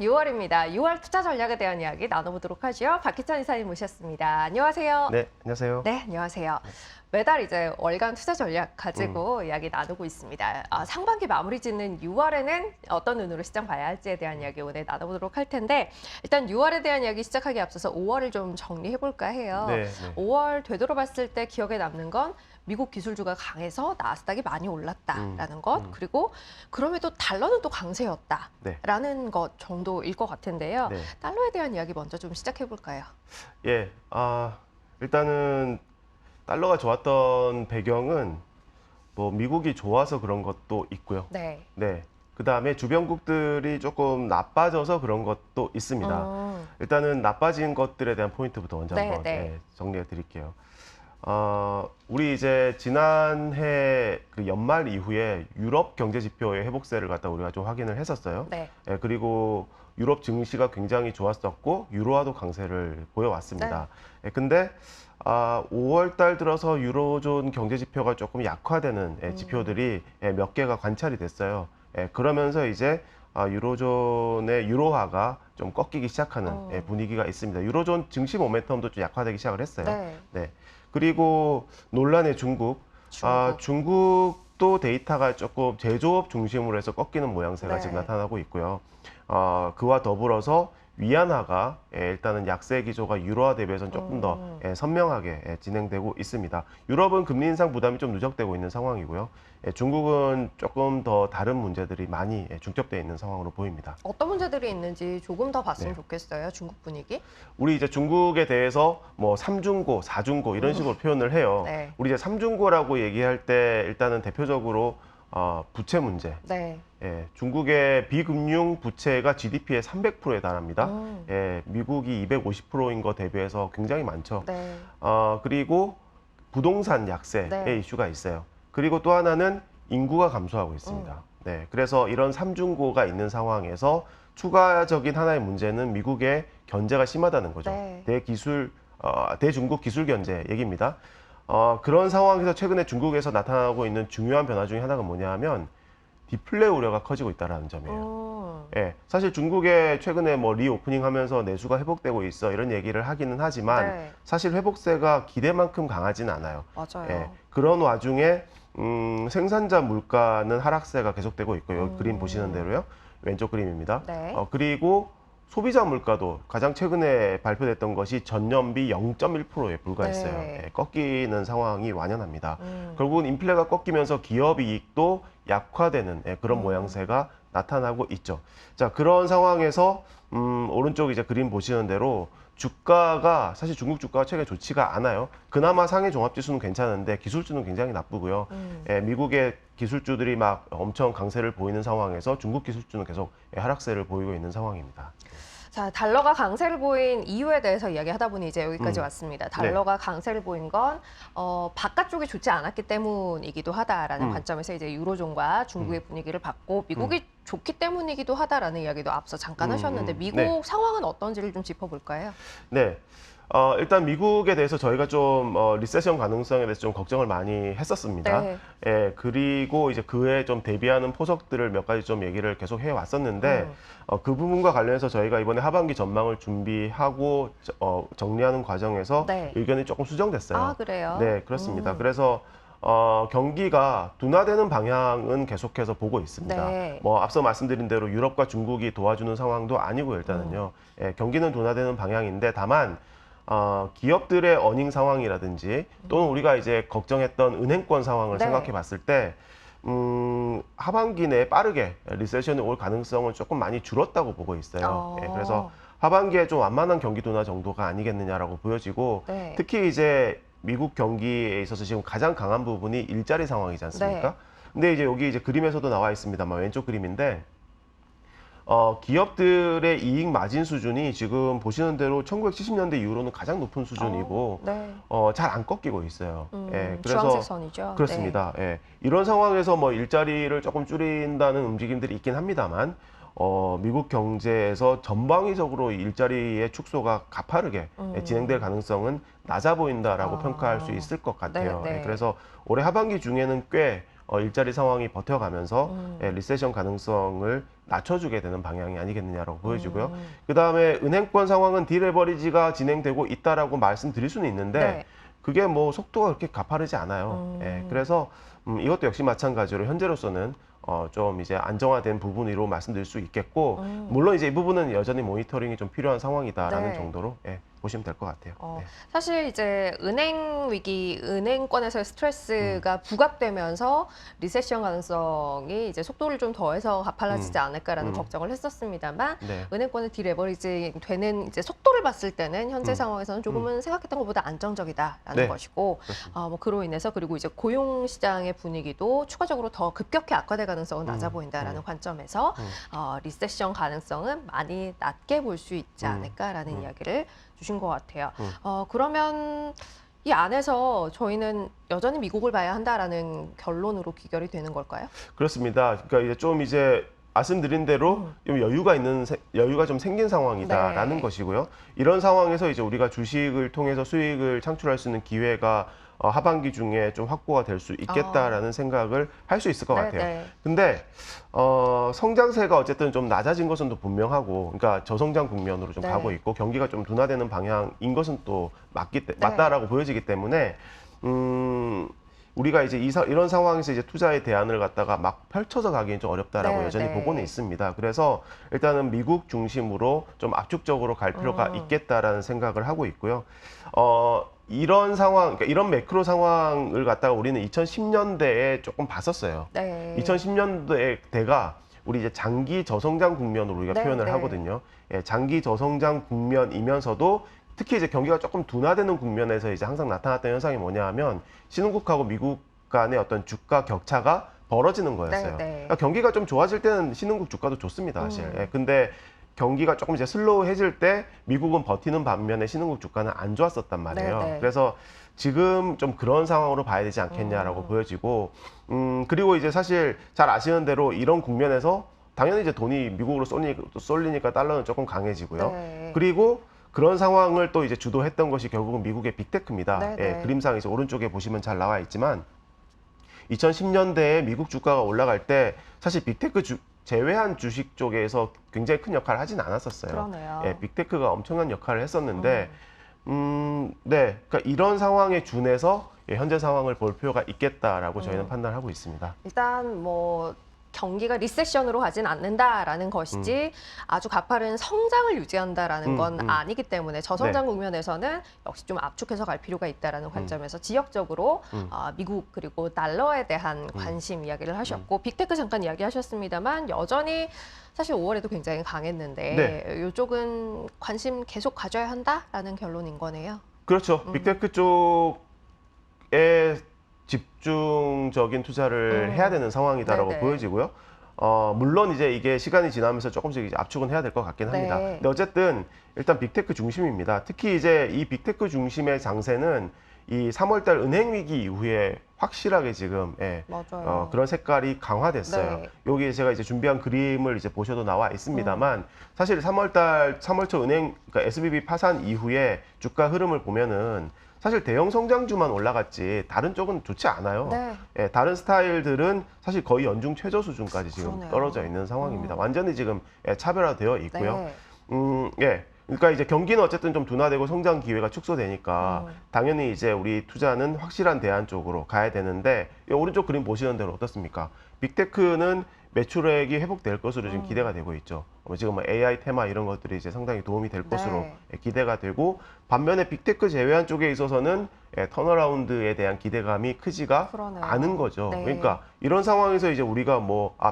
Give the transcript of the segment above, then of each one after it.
6월입니다. 6월 투자 전략에 대한 이야기 나눠보도록 하죠. 박희찬 이사님 모셨습니다. 안녕하세요. 네, 안녕하세요. 네, 안녕하세요. 매달 이제 월간 투자 전략 가지고 이야기 나누고 있습니다. 상반기 마무리 짓는 6월에는 어떤 눈으로 시장 봐야 할지에 대한 이야기 오늘 나눠보도록 할 텐데 일단 6월에 대한 이야기 시작하기 앞서서 5월을 좀 정리해볼까 해요. 네, 네. 5월 되돌아봤을 때 기억에 남는 건 미국 기술주가 강해서 나스닥이 많이 올랐다라는 것, 그리고 그럼에도 달러는 또 강세였다라는 것 정도일 것 같은데요. 네. 달러에 대한 이야기 먼저 좀 시작해볼까요? 예, 일단은 달러가 좋았던 배경은 뭐 미국이 좋아서 그런 것도 있고요. 네. 네. 그다음에 주변국들이 조금 나빠져서 그런 것도 있습니다. 일단은 나빠진 것들에 대한 포인트부터 먼저 네, 한번 네. 정리해 드릴게요. 우리 이제 지난해 그 연말 이후에 유럽 경제 지표의 회복세를 갖다 우리가 좀 확인을 했었어요. 네. 예, 그리고 유럽 증시가 굉장히 좋았었고 유로화도 강세를 보여왔습니다. 예, 근데 5월 달 들어서 유로존 경제 지표가 조금 약화되는 지표들이 몇 개가 관찰이 됐어요. 예, 그러면서 이제 유로존의 유로화가 좀 꺾이기 시작하는 분위기가 있습니다. 유로존 증시 모멘텀도 좀 약화되기 시작을 했어요. 네. 네. 그리고 논란의 중국. 중국도 데이터가 조금 제조업 중심으로 해서 꺾이는 모양새가 네. 지금 나타나고 있고요. 그와 더불어서 위안화가 일단은 약세 기조가 유로화 대비해서는 조금 더 선명하게 진행되고 있습니다. 유럽은 금리 인상 부담이 좀 누적되고 있는 상황이고요. 중국은 조금 더 다른 문제들이 많이 중첩되어 있는 상황으로 보입니다. 어떤 문제들이 있는지 조금 더 봤으면 네. 좋겠어요. 중국 분위기. 우리 이제 중국에 대해서 뭐 3중고, 4중고 이런 식으로 표현을 해요. 네. 우리 이제 3중고라고 얘기할 때 일단은 대표적으로 부채 문제. 네. 예, 중국의 비금융 부채가 GDP의 300%에 달합니다. 예, 미국이 250%인 거 대비해서 굉장히 많죠. 네. 그리고 부동산 약세의 네. 이슈가 있어요. 그리고 또 하나는 인구가 감소하고 있습니다. 네, 그래서 이런 3중고가 있는 상황에서 추가적인 하나의 문제는 미국의 견제가 심하다는 거죠. 네. 대중국 기술 견제 얘기입니다. 그런 상황에서 최근에 중국에서 나타나고 있는 중요한 변화 중에 하나가 뭐냐 하면 디플레 우려가 커지고 있다는 점이에요. 예, 사실 중국에 최근에 뭐 리오프닝 하면서 내수가 회복되고 있어 이런 얘기를 하기는 하지만 네. 사실 회복세가 기대만큼 강하진 않아요. 맞아요. 예, 그런 와중에 생산자 물가는 하락세가 계속되고 있고 여기 그림 보시는 대로요. 왼쪽 그림입니다. 네. 그리고 소비자 물가도 가장 최근에 발표됐던 것이 전년비 0.1%에 불과했어요. 네. 예, 꺾이는 상황이 완연합니다. 결국은 인플레가 꺾이면서 기업 이익도 약화되는 그런 모양새가 나타나고 있죠. 자, 그런 상황에서 오른쪽 이제 그림 보시는 대로 주가가 사실 중국 주가가 최근에 좋지가 않아요. 그나마 상해 종합지수는 괜찮은데 기술주는 굉장히 나쁘고요. 예, 미국의 기술주들이 막 엄청 강세를 보이는 상황에서 중국 기술주는 계속 하락세를 보이고 있는 상황입니다. 자, 달러가 강세를 보인 이유에 대해서 이야기하다 보니 이제 여기까지 왔습니다. 달러가 강세를 보인 건 바깥쪽이 좋지 않았기 때문이기도 하다라는 관점에서 이제 유로존과 중국의 분위기를 봤고 미국이 좋기 때문이기도 하다라는 이야기도 앞서 잠깐 하셨는데 미국 네. 상황은 어떤지를 좀 짚어볼까요? 네. 일단 미국에 대해서 저희가 좀 리세션 가능성에 대해서 좀 걱정을 많이 했었습니다. 네. 예, 그리고 이제 그에 좀 대비하는 포석들을 몇 가지 좀 얘기를 계속 해 왔었는데 그 부분과 관련해서 저희가 이번에 하반기 전망을 준비하고 정리하는 과정에서 네. 의견이 조금 수정됐어요. 아, 그래요? 네, 그렇습니다. 그래서 경기가 둔화되는 방향은 계속해서 보고 있습니다. 네. 뭐 앞서 말씀드린 대로 유럽과 중국이 도와주는 상황도 아니고 일단은요. 예, 경기는 둔화되는 방향인데 다만 기업들의 어닝 상황이라든지 또는 우리가 이제 걱정했던 은행권 상황을 네. 생각해 봤을 때 하반기 내에 빠르게 리세션이 올 가능성은 조금 많이 줄었다고 보고 있어요. 예, 그래서 하반기에 좀 완만한 경기 둔화 정도가 아니겠느냐라고 보여지고 네. 특히 이제 미국 경기에 있어서 지금 가장 강한 부분이 일자리 상황이지 않습니까? 네. 근데 이제 여기 이제 그림에서도 나와 있습니다만 왼쪽 그림인데 기업들의 이익 마진 수준이 지금 보시는 대로 1970년대 이후로는 가장 높은 수준이고 네. 잘 안 꺾이고 있어요. 예, 주황색 선이죠. 그렇습니다. 예, 이런 상황에서 뭐 일자리를 조금 줄인다는 움직임들이 있긴 합니다만 미국 경제에서 전방위적으로 일자리의 축소가 가파르게 진행될 가능성은 낮아 보인다라고 평가할 수 있을 것 같아요. 네, 네. 예, 그래서 올해 하반기 중에는 꽤 일자리 상황이 버텨가면서 리세션 가능성을 낮춰주게 되는 방향이 아니겠느냐라고 보여지고요. 그다음에 은행권 상황은 딜레버리지가 진행되고 있다라고 말씀드릴 수는 있는데 네. 그게 뭐 속도가 그렇게 가파르지 않아요. 그래서 이것도 역시 마찬가지로 현재로서는 좀 이제 안정화된 부분으로 말씀드릴 수 있겠고, 물론 이제 이 부분은 여전히 모니터링이 좀 필요한 상황이다라는 네. 정도로 보시면 될 것 같아요. 네. 사실 이제 은행 위기, 은행권에서의 스트레스가 부각되면서 리세션 가능성이 이제 속도를 좀 더해서 가팔라지지 않을까라는 걱정을 했었습니다만, 네. 은행권의 디레버리지 되는 이제 속도를 봤을 때는 현재 상황에서는 조금은 생각했던 것보다 안정적이다라는 네. 것이고, 뭐 그로 인해서 그리고 이제 고용 시장의 분위기도 추가적으로 더 급격히 악화될 가능성은 낮아 보인다라는 관점에서 리세션 가능성은 많이 낮게 볼 수 있지 않을까라는 이야기를 주신 것 같아요. 그러면 이 안에서 저희는 여전히 미국을 봐야 한다라는 결론으로 귀결이 되는 걸까요? 그렇습니다. 그러니까 이제 좀 이제 말씀드린 대로 좀 여유가 좀 생긴 상황이다라는 네. 것이고요. 이런 상황에서 이제 우리가 주식을 통해서 수익을 창출할 수 있는 기회가 하반기 중에 좀 확보가 될 수 있겠다라는 생각을 할 수 있을 것 같아요. 네. 근데 성장세가 어쨌든 좀 낮아진 것은 또 분명하고, 그러니까 저성장 국면으로 좀 네. 가고 있고 경기가 좀 둔화되는 방향인 것은 또 맞다라고 보여지기 때문에 우리가 이제 이런 상황에서 이제 투자의 대안을 갖다가 막 펼쳐서 가기엔 좀 어렵다라고 네, 여전히 네. 보고는 있습니다. 그래서 일단은 미국 중심으로 좀 압축적으로 갈 필요가 있겠다라는 생각을 하고 있고요. 이런 상황, 그러니까 이런 매크로 상황을 갖다가 우리는 2010년대에 조금 봤었어요. 네. 2010년대가 우리 이제 장기 저성장 국면으로 우리가 네, 표현을 네. 하거든요. 장기 저성장 국면이면서도 특히 이제 경기가 조금 둔화되는 국면에서 이제 항상 나타났던 현상이 뭐냐 하면 신흥국하고 미국 간의 어떤 주가 격차가 벌어지는 거였어요. 네, 네. 그러니까 경기가 좀 좋아질 때는 신흥국 주가도 좋습니다, 사실. 근데 경기가 조금 이제 슬로우해질 때 미국은 버티는 반면에 신흥국 주가는 안 좋았었단 말이에요. 네, 네. 그래서 지금 좀 그런 상황으로 봐야 되지 않겠냐라고 보여지고, 그리고 이제 사실 잘 아시는 대로 이런 국면에서 당연히 이제 돈이 미국으로 쏠리니까 달러는 조금 강해지고요. 네. 그리고 그런 상황을 또 이제 주도했던 것이 결국은 미국의 빅테크입니다. 네, 네. 그림상 이제 오른쪽에 보시면 잘 나와 있지만 2010년대에 미국 주가가 올라갈 때 사실 빅테크 제외한 주식 쪽에서 굉장히 큰 역할을 하진 않았었어요. 그러네요. 빅테크가 엄청난 역할을 했었는데, 네, 그러니까 이런 상황에 준해서 현재 상황을 볼 필요가 있겠다라고 저희는 판단하고 있습니다. 일단 뭐 경기가 리세션으로 가진 않는다라는 것이지 아주 가파른 성장을 유지한다라는 건 아니기 때문에 저성장 국면에서는 역시 좀 압축해서 갈 필요가 있다라는 관점에서 지역적으로 미국 그리고 달러에 대한 관심 이야기를 하셨고 빅테크 잠깐 이야기하셨습니다만 여전히 사실 5월에도 굉장히 강했는데 네. 이쪽은 관심 계속 가져야 한다라는 결론인 거네요. 그렇죠. 빅테크 쪽에 집중적인 투자를 해야 되는 상황이다라고 네네. 보여지고요. 물론 이제 이게 시간이 지나면서 조금씩 이제 압축은 해야 될 것 같긴 합니다. 네. 근데 어쨌든 일단 빅테크 중심입니다. 특히 이제 이 빅테크 중심의 장세는 이 3월달 은행 위기 이후에 확실하게 지금 맞아요. 그런 색깔이 강화됐어요. 네. 여기 제가 이제 준비한 그림을 이제 보셔도 나와 있습니다만 사실 3월 초 은행 그러니까 SVB 파산 이후에 주가 흐름을 보면은 사실 대형 성장주만 올라갔지 다른 쪽은 좋지 않아요. 네. 다른 스타일들은 사실 거의 연중 최저 수준까지 지금 그러네요. 떨어져 있는 상황입니다. 완전히 지금 차별화되어 있고요. 네. 그러니까 이제 경기는 어쨌든 좀 둔화되고 성장 기회가 축소되니까 당연히 이제 우리 투자는 확실한 대안 쪽으로 가야 되는데 이 오른쪽 그림 보시는 대로 어떻습니까? 빅테크는 매출액이 회복될 것으로 지금 기대가 되고 있죠. 지금 AI 테마 이런 것들이 이제 상당히 도움이 될 것으로 기대가 되고 반면에 빅테크 제외한 쪽에 있어서는 턴어라운드에 대한 기대감이 크지가 그러네요. 않은 거죠. 네. 그러니까 이런 상황에서 이제 우리가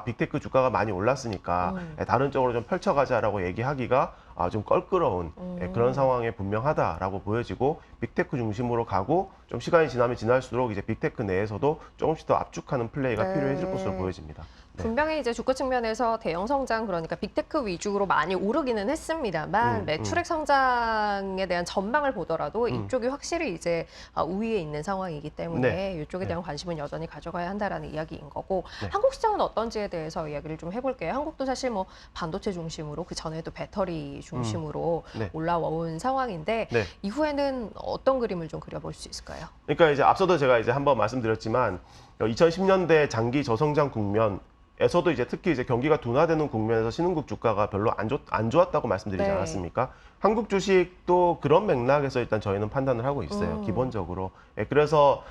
빅테크 주가가 많이 올랐으니까 다른 쪽으로 좀 펼쳐가자라고 얘기하기가 좀 껄끄러운 그런 상황에 분명하다라고 보여지고 빅테크 중심으로 가고 좀 시간이 지나면 지날수록 이제 빅테크 내에서도 조금씩 더 압축하는 플레이가 네. 필요해질 것으로 보여집니다. 네. 분명히 이제 주가 측면에서 대형 성장 그러니까 빅테크 위주로 많이 오르기는 했습니다만 매출액 성장에 대한 전망을 보더라도 이쪽이 확실히 이제 우위에 있는 상황이기 때문에 네. 이쪽에 대한 관심은 여전히 가져가야 한다라는 이야기인 거고 네. 한국 시장은 어떤지에 대해서 이야기를 좀 해볼게요. 한국도 사실 뭐 반도체 중심으로 그 전에도 배터리 중심으로 네. 올라온 상황인데 네. 이후에는 어떤 그림을 좀 그려볼 수 있을까요? 그러니까 이제 앞서도 제가 이제 한번 말씀드렸지만 2010년대 장기 저성장 국면에서도 이제 특히 이제 경기가 둔화되는 국면에서 신흥국 주가가 별로 안 좋았다고 말씀드리지 네. 않았습니까? 한국 주식도 그런 맥락에서 일단 저희는 판단을 하고 있어요. 기본적으로. 예, 그래서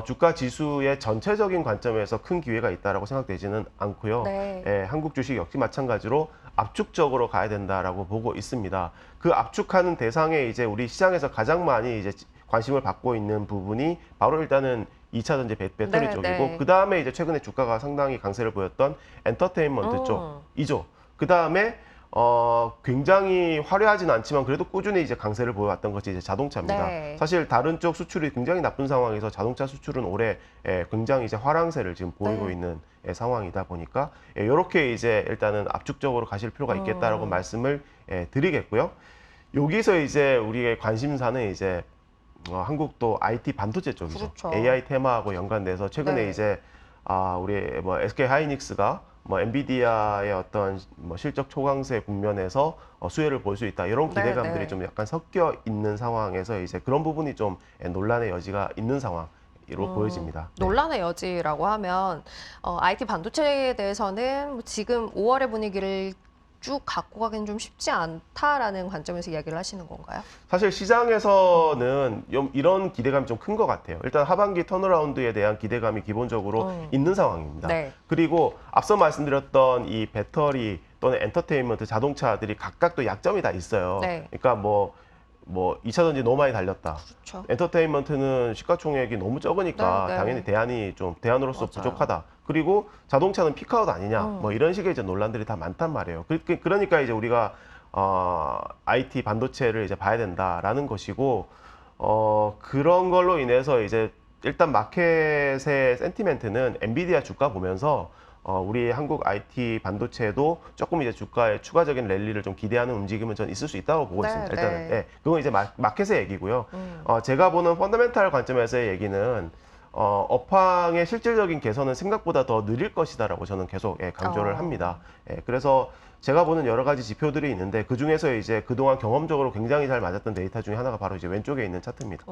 주가 지수의 전체적인 관점에서 큰 기회가 있다라고 생각되지는 않고요. 네. 예, 한국 주식 역시 마찬가지로 압축적으로 가야 된다라고 보고 있습니다. 그 압축하는 대상에 이제 우리 시장에서 가장 많이 이제 관심을 받고 있는 부분이 바로 일단은 2차 전지 배터리 네, 쪽이고 네. 그 다음에 이제 최근에 주가가 상당히 강세를 보였던 엔터테인먼트 쪽이죠. 그 다음에 굉장히 화려하진 않지만 그래도 꾸준히 이제 강세를 보여왔던 것이 이제 자동차입니다. 네. 사실 다른 쪽 수출이 굉장히 나쁜 상황에서 자동차 수출은 올해 굉장히 이제 화랑세를 지금 보이고 네. 있는 상황이다 보니까 이렇게 이제 일단은 압축적으로 가실 필요가 있겠다라고 말씀을 드리겠고요. 여기서 이제 우리의 관심사는 이제 한국도 IT 반도체 쪽이죠. 그렇죠. AI 테마하고 연관돼서 최근에 네. 이제 우리 뭐 SK 하이닉스가 뭐 엔비디아의 어떤 뭐 실적 초강세 국면에서 수혜를 볼 수 있다 이런 네, 기대감들이 네. 좀 약간 섞여 있는 상황에서 이제 그런 부분이 좀 논란의 여지가 있는 상황으로 보여집니다. 네. 논란의 여지라고 하면 IT 반도체에 대해서는 뭐 지금 5월의 분위기를 쭉 갖고 가기는 좀 쉽지 않다라는 관점에서 이야기를 하시는 건가요? 사실 시장에서는 이런 기대감이 좀 큰 것 같아요. 일단 하반기 턴어라운드에 대한 기대감이 기본적으로 있는 상황입니다. 네. 그리고 앞서 말씀드렸던 이 배터리 또는 엔터테인먼트 자동차들이 각각 또 약점이 다 있어요. 네. 그러니까 뭐 2차 전지 너무 많이 달렸다. 그렇죠. 엔터테인먼트는 시가총액이 너무 적으니까 네, 네. 당연히 대안으로서 맞아요. 부족하다. 그리고 자동차는 피크아웃 아니냐. 뭐 이런 식의 이제 논란들이 다 많단 말이에요. 그러니까 이제 우리가 IT 반도체를 이제 봐야 된다라는 것이고 그런 걸로 인해서 이제 일단 마켓의 센티멘트는 엔비디아 주가 보면서 우리 한국 IT 반도체도 조금 이제 주가의 추가적인 랠리를 좀 기대하는 움직임은 전 있을 수 있다고 보고 네, 있습니다. 일단은 네. 예, 그건 이제 마켓의 얘기고요. 제가 보는 펀더멘탈 관점에서의 얘기는 업황의 실질적인 개선은 생각보다 더 느릴 것이다라고 저는 계속 강조를 합니다. 그래서 제가 보는 여러 가지 지표들이 있는데 그 중에서 이제 그동안 경험적으로 굉장히 잘 맞았던 데이터 중에 하나가 바로 이제 왼쪽에 있는 차트입니다.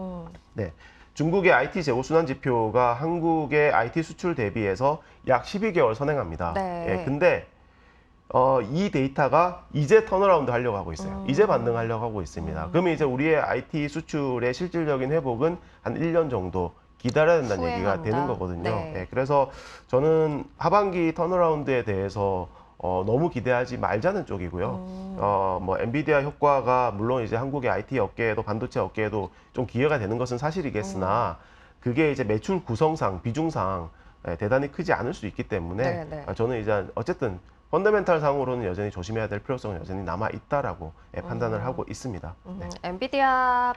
네. 중국의 IT 재고 순환 지표가 한국의 IT 수출 대비해서 약 12개월 선행합니다. 네. 근데 이 데이터가 이제 턴어라운드 하려고 하고 있어요. 이제 반등하려고 하고 있습니다. 그러면 이제 우리의 IT 수출의 실질적인 회복은 한 1년 정도 기다려야 된다는 얘기가 후회한다. 되는 거거든요. 네. 그래서 저는 하반기 턴어라운드에 대해서 너무 기대하지 말자는 쪽이고요. 뭐 엔비디아 효과가 물론 이제 한국의 IT 업계에도 반도체 업계에도 좀 기회가 되는 것은 사실이겠으나 그게 이제 매출 구성상 비중상 대단히 크지 않을 수 있기 때문에 네, 네. 저는 이제 어쨌든 펀더멘탈 상으로는 여전히 조심해야 될 필요성은 여전히 남아 있다라고 판단을 하고 있습니다. 네. 엔비디아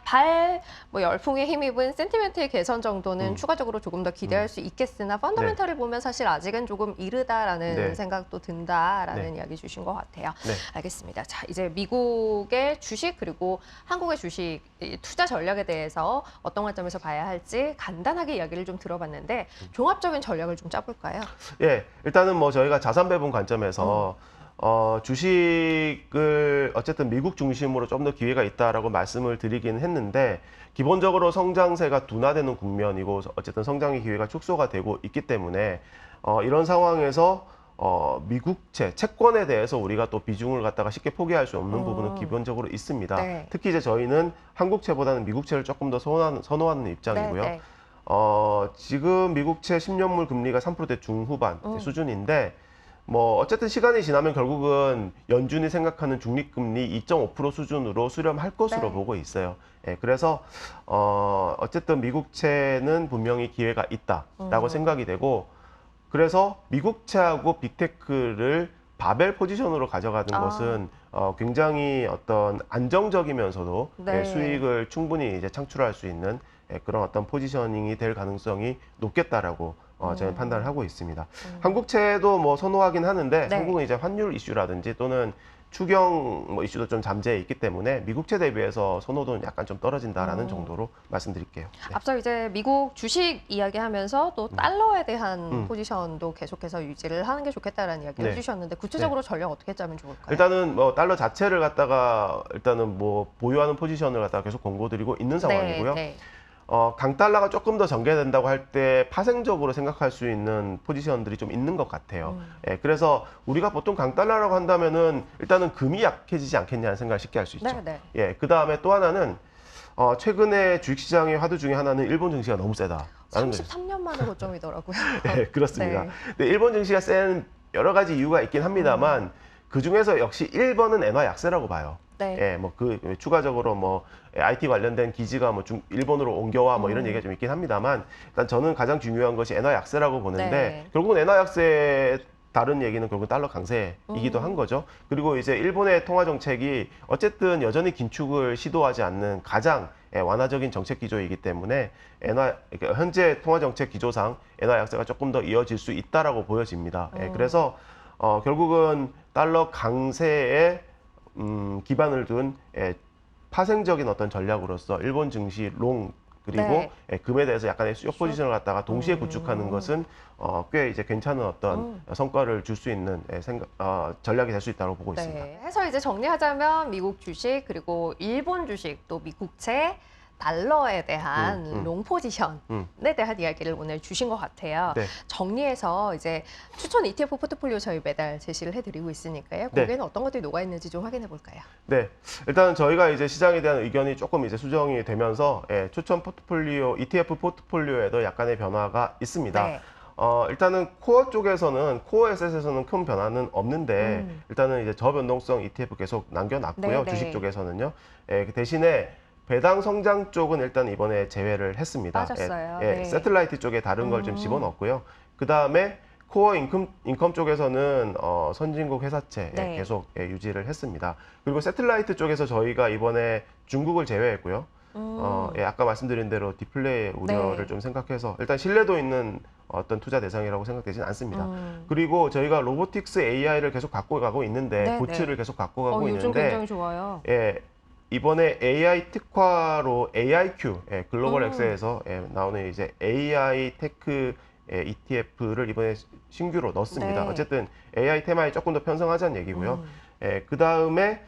뭐 열풍에 힘입은 센티멘트의 개선 정도는 추가적으로 조금 더 기대할 수 있겠으나 펀더멘탈을 보면 사실 아직은 조금 이르다라는 네. 생각도 든다라는 네. 이야기 주신 것 같아요. 네. 알겠습니다. 자, 이제 미국의 주식 그리고 한국의 주식 이 투자 전략에 대해서 어떤 관점에서 봐야 할지 간단하게 이야기를 좀 들어봤는데 종합적인 전략을 좀 짜볼까요? 예, 일단은 뭐 저희가 자산 배분 관점에서 주식을 어쨌든 미국 중심으로 좀 더 기회가 있다라고 말씀을 드리긴 했는데 기본적으로 성장세가 둔화되는 국면이고 어쨌든 성장의 기회가 축소가 되고 있기 때문에 이런 상황에서 미국채, 채권에 대해서 우리가 또 비중을 갖다가 쉽게 포기할 수 없는 부분은 기본적으로 있습니다. 네. 특히 이제 저희는 한국채보다는 미국채를 조금 더 선호하는 입장이고요. 네, 네. 지금 미국채 10년물 금리가 3%대 중후반 수준인데 뭐 어쨌든 시간이 지나면 결국은 연준이 생각하는 중립금리 2.5% 수준으로 수렴할 것으로 네. 보고 있어요. 그래서 어쨌든 미국채는 분명히 기회가 있다라고 생각이 되고 그래서 미국채하고 빅테크를 바벨 포지션으로 가져가는 것은 굉장히 어떤 안정적이면서도 네. 수익을 충분히 이제 창출할 수 있는 그런 어떤 포지셔닝이 될 가능성이 높겠다라고 저는 판단을 하고 있습니다. 한국채도 뭐 선호하긴 하는데 네. 한국은 이제 환율 이슈라든지 또는 추경 뭐 이슈도 좀 잠재해 있기 때문에 미국채 대비해서 선호도는 약간 좀 떨어진다라는 정도로 말씀드릴게요. 네. 앞서 이제 미국 주식 이야기하면서 또 달러에 대한 포지션도 계속해서 유지를 하는 게 좋겠다라는 이야기를 네. 해주셨는데 구체적으로 전략 어떻게 짜면 좋을까요? 일단은 뭐 달러 자체를 갖다가 일단은 뭐 보유하는 포지션을 갖다가 계속 권고드리고 있는 상황이고요. 네. 강달러가 조금 더 전개된다고 할 때 파생적으로 생각할 수 있는 포지션들이 좀 있는 것 같아요. 예, 그래서 우리가 보통 강달러라고 한다면은 일단은 금이 약해지지 않겠냐는 생각을 쉽게 할 수 있죠. 네. 예, 그 다음에 또 하나는 최근에 주식시장의 화두 중에 하나는 일본 증시가 너무 세다. 33년 만에 고점이더라고요. 네, 그렇습니다. 네. 근데 일본 증시가 센 여러 가지 이유가 있긴 합니다만 그 중에서 역시 1번은 엔화 약세라고 봐요. 네. 예, 뭐 그 추가적으로 뭐 IT 관련된 기지가 뭐 일본으로 옮겨와 뭐 이런 얘기가 좀 있긴 합니다만 일단 저는 가장 중요한 것이 엔화 약세라고 보는데 네. 결국은 엔화 약세 다른 얘기는 결국 달러 강세이기도 한 거죠. 그리고 이제 일본의 통화 정책이 어쨌든 여전히 긴축을 시도하지 않는 가장 완화적인 정책 기조이기 때문에 그러니까 현재 통화 정책 기조상 엔화 약세가 조금 더 이어질 수 있다라고 보여집니다. 그래서 결국은 달러 강세에 기반을 둔 파생적인 어떤 전략으로서 일본 증시 롱 그리고 네. 금에 대해서 약간의 숏 포지션을 갖다가 동시에 구축하는 것은 꽤 이제 괜찮은 어떤 성과를 줄 수 있는 전략이 될 수 있다고 보고 있습니다. 네. 해서 이제 정리하자면 미국 주식 그리고 일본 주식 또 미국채 달러에 대한 롱 포지션에 대한 이야기를 오늘 주신 것 같아요. 네. 정리해서 이제 추천 ETF 포트폴리오 저희 매달 제시를 해드리고 있으니까요. 네. 거기에는 어떤 것들이 녹아 있는지 좀 확인해 볼까요? 네, 일단 저희가 이제 시장에 대한 의견이 조금 이제 수정이 되면서 추천 포트폴리오, ETF 포트폴리오에도 약간의 변화가 있습니다. 네. 일단은 코어 쪽에서는 코어 에셋에서는 큰 변화는 없는데 일단은 이제 저변동성 ETF 계속 남겨놨고요. 네. 주식 쪽에서는 그 대신에 배당 성장 쪽은 일단 이번에 제외를 했습니다. 빠졌어요. 네. 세틀라이트 쪽에 다른 걸 좀 집어넣었고요. 그 다음에 코어 인컴 쪽에서는 선진국 회사채 네. 계속 유지를 했습니다. 그리고 세틀라이트 쪽에서 저희가 이번에 중국을 제외했고요. 아까 말씀드린 대로 디플레이 우려를 네. 좀 생각해서 일단 신뢰도 있는 어떤 투자 대상이라고 생각되지는 않습니다. 그리고 저희가 로보틱스 AI를 계속 갖고 가고 있는데 네, 보츠를 계속 갖고 가고 요즘 있는데 굉장히 좋아요. 이번에 AI 특화로 AIQ 글로벌 엑스에서 나오는 이제 AI 테크 ETF를 이번에 신규로 넣습니다. 네. 어쨌든 AI 테마에 조금 더 편성하자는 얘기고요. 그 다음에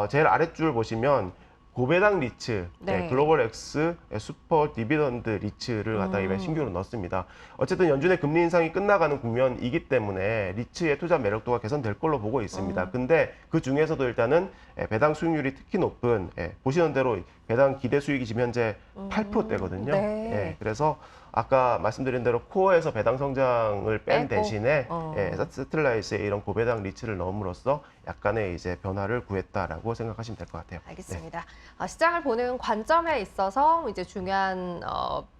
제일 아랫줄 보시면 고배당 리츠, 네. 글로벌 엑스 슈퍼 디비던드 리츠를 갖다가 이번에 신규로 넣습니다. 어쨌든 연준의 금리 인상이 끝나가는 국면이기 때문에 리츠의 투자 매력도가 개선될 걸로 보고 있습니다. 근데 그 중에서도 일단은 배당 수익률이 특히 높은 보시는 대로 배당 기대 수익이 지금 현재 8%대거든요. 네. 그래서 아까 말씀드린 대로 코어에서 배당 성장을 뺀 빼고. 대신에 세틀라이트에 이런 고배당 리츠를 넣음으로써 약간의 이제 변화를 구했다라고 생각하시면 될 것 같아요. 알겠습니다. 시장을 보는 관점에 있어서 이제 중요한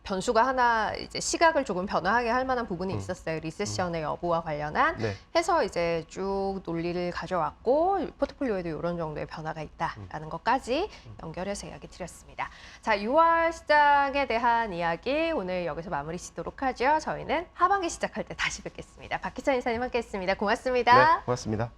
변수가 하나 이제 시각을 조금 변화하게 할 만한 부분이 있었어요. 리세션의 여부와 관련한 네. 해서 이제 쭉 논리를 가져왔고 포트폴리오에도 이런 정도의 변화가 있다라는 것까지 연결해서 이야기 드렸습니다. 자, 6월 시장에 대한 이야기 오늘 여기서 마무리 짓도록 하죠. 저희는 하반기 시작할 때 다시 뵙겠습니다. 박희찬 이사님 함께했습니다. 고맙습니다. 네, 고맙습니다.